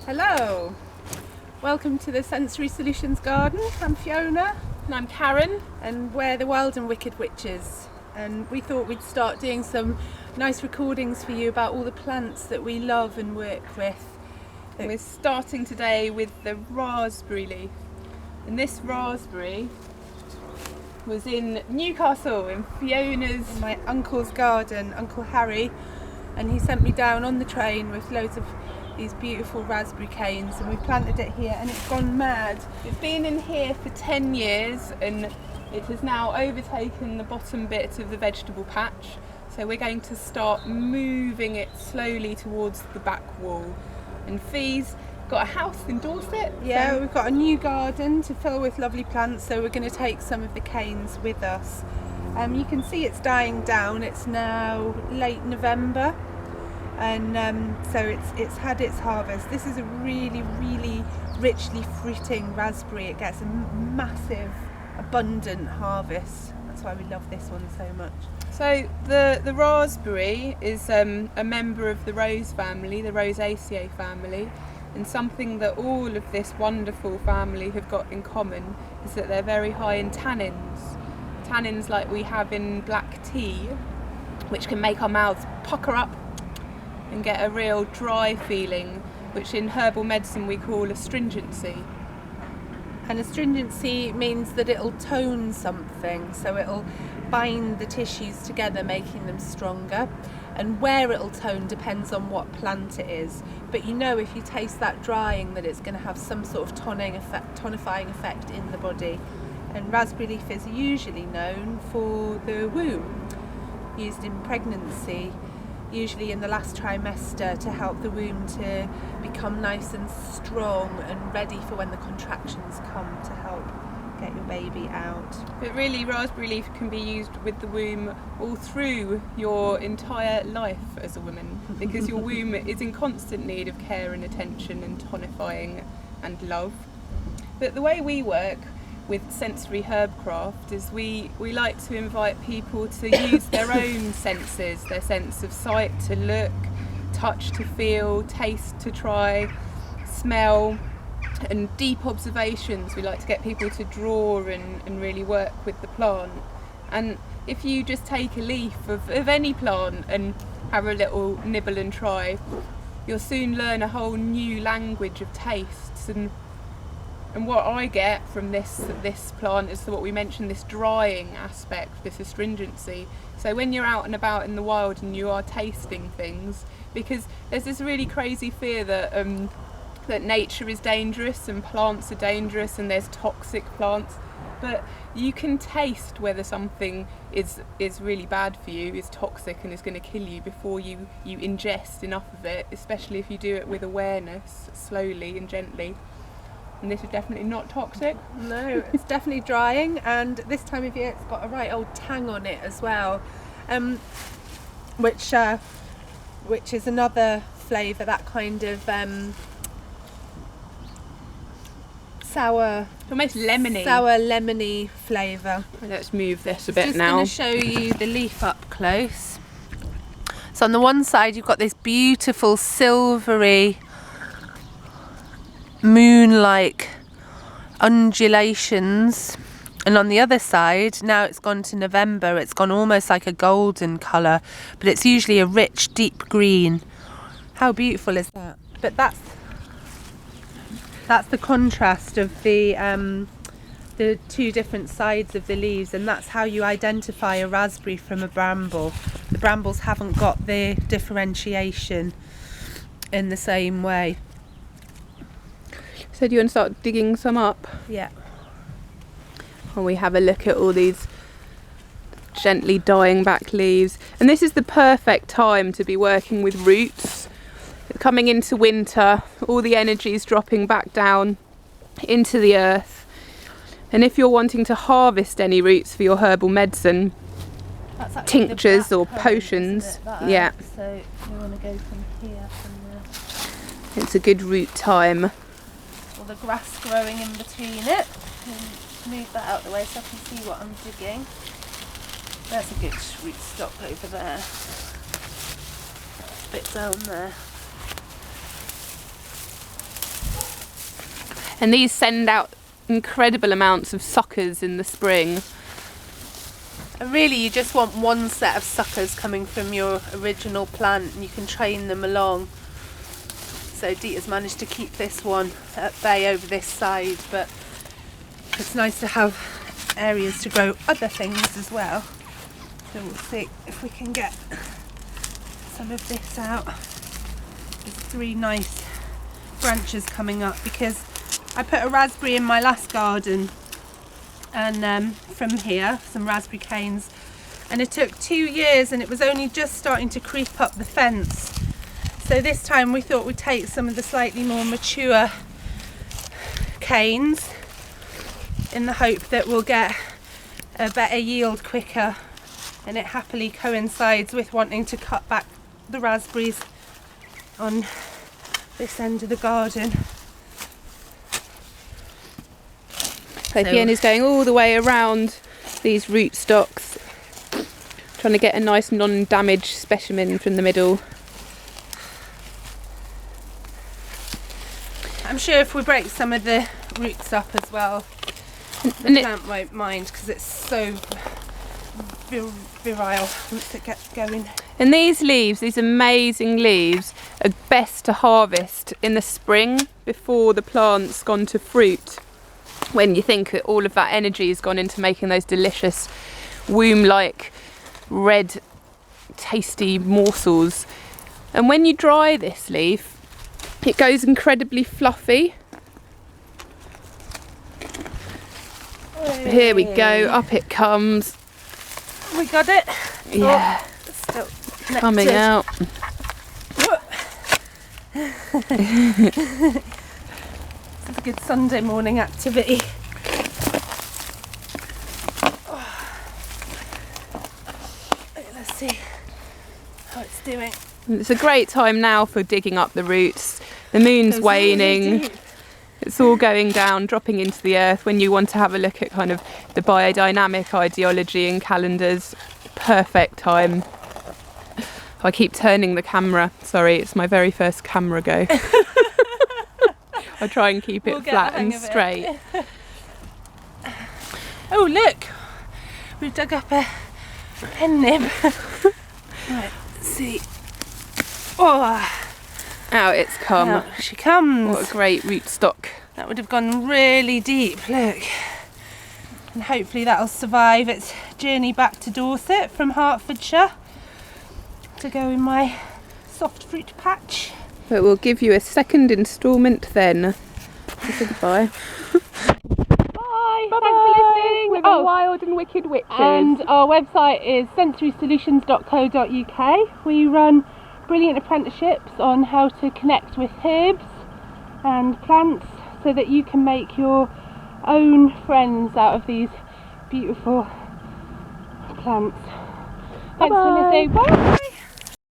Hello, welcome to the Sensory Solutions Garden. I'm Fiona. And I'm Karen. And we're the Wild and Wicked Witches. And we thought we'd start doing some nice recordings for you about all the plants that we love and work with. We're starting today with the raspberry leaf. And this raspberry was in Newcastle, in Fiona's... In my uncle's garden, Uncle Harry. And he sent me down on the train with loads of these beautiful raspberry canes, and we planted it here and it's gone mad. It's been in here for 10 years and it has now overtaken the bottom bit of the vegetable patch. So we're going to start moving it slowly towards the back wall. And Fee's got a house in Dorset. Yeah, so we've got a new garden to fill with lovely plants, so we're going to take some of the canes with us. You can see it's dying down. It's now late November, and so it's had its harvest. This is a really richly fruiting raspberry. It gets a massive, abundant harvest. That's why we love this one so much. So the raspberry is a member of the rose family, the Rosaceae family, and something that all of this wonderful family have got in common is that they're very high in tannins. Tannins like we have in black tea, which can make our mouths pucker up and get a real dry feeling, which in herbal medicine we call astringency. And astringency means that it'll tone something, so it'll bind the tissues together, making them stronger. And where it'll tone depends on what plant it is. But you know, if you taste that drying, that it's going to have some sort of tonifying effect in the body. And raspberry leaf is usually known for the womb, used in pregnancy, usually in the last trimester, to help the womb to become nice and strong and ready for when the contractions come to help get your baby out. But really, raspberry leaf can be used with the womb all through your entire life as a woman, because your womb is in constant need of care and attention and tonifying and love. But the way we work with Sensory Herbcraft is we like to invite people to use their own senses, their sense of sight to look, touch to feel, taste to try, smell, and deep observations. We like to get people to draw and really work with the plant. And if you just take a leaf of any plant and have a little nibble and try, you'll soon learn a whole new language of tastes. And what I get from this plant is what we mentioned, this drying aspect, this astringency. So when you're out and about in the wild and you are tasting things, because there's this really crazy fear that nature is dangerous and plants are dangerous and there's toxic plants, but you can taste whether something is really bad for you, is toxic and is going to kill you before you ingest enough of it, especially if you do it with awareness, slowly and gently. And this is definitely not toxic. No, it's definitely drying, and this time of year it's got a right old tang on it as well, which is another flavour, that kind of sour, almost lemony. Sour lemony flavour. Let's move this a bit just now. Just going to show you the leaf up close. So on the one side you've got this beautiful silvery moon-like undulations, and on the other side, now it's gone to November, it's gone almost like a golden colour, but it's usually a rich deep green. How beautiful is that? But that's the contrast of the two different sides of the leaves, and that's how you identify a raspberry from a bramble. The brambles haven't got the differentiation in the same way. So do you want to start digging some up? Yeah. While we have a look at all these gently dying back leaves. And this is the perfect time to be working with roots. Coming into winter, all the energy is dropping back down into the earth. And if you're wanting to harvest any roots for your herbal medicine, tinctures or potions, yeah. So we want to go from here, from there. It's a good root time. The grass growing in between it, and move that out of the way so I can see what I'm digging. There's a good rootstock over there, a bit down there. And these send out incredible amounts of suckers in the spring. And really you just want one set of suckers coming from your original plant, and you can train them along. So Dita's managed to keep this one at bay over this side, but it's nice to have areas to grow other things as well. So we'll see if we can get some of this out. There's 3 nice branches coming up because I put a raspberry in my last garden, and from here some raspberry canes, and it took 2 years and it was only just starting to creep up the fence. So this time we thought we'd take some of the slightly more mature canes in the hope that we'll get a better yield quicker, and it happily coincides with wanting to cut back the raspberries on this end of the garden. So Fiona's going all the way around these rootstocks, trying to get a nice non-damaged specimen from the middle. I'm sure if we break some of the roots up as well, the plant won't mind because it's so virile once it gets going. And these leaves, these amazing leaves, are best to harvest in the spring before the plant's gone to fruit, when you think that all of that energy has gone into making those delicious womb-like red tasty morsels. And when you dry this leaf, it goes incredibly fluffy. Here we go, up it comes. We got it. Yeah, Still coming out. This is a good Sunday morning activity. Let's see how it's doing. It's a great time now for digging up the roots. The moon's waning. It's all going down, dropping into the earth. When you want to have a look at kind of the biodynamic ideology in calendars, perfect time. I keep turning the camera. Sorry, it's my very first camera go. I try and keep it flat and straight. Oh look, we've dug up a pen nib. Right, let's see. Oh, Out it's come. out she comes. What a great rootstock. That would have gone really deep, look. And hopefully that'll survive its journey back to Dorset from Hertfordshire to go in my soft fruit patch. But we'll give you a second instalment then. Say goodbye. Bye. Bye-bye. Thanks for listening. With the Wild and Wicked Witches. And our website is sensorysolutions.co.uk. We run brilliant apprenticeships on how to connect with herbs and plants so that you can make your own friends out of these beautiful plants. Thanks for listening. Bye.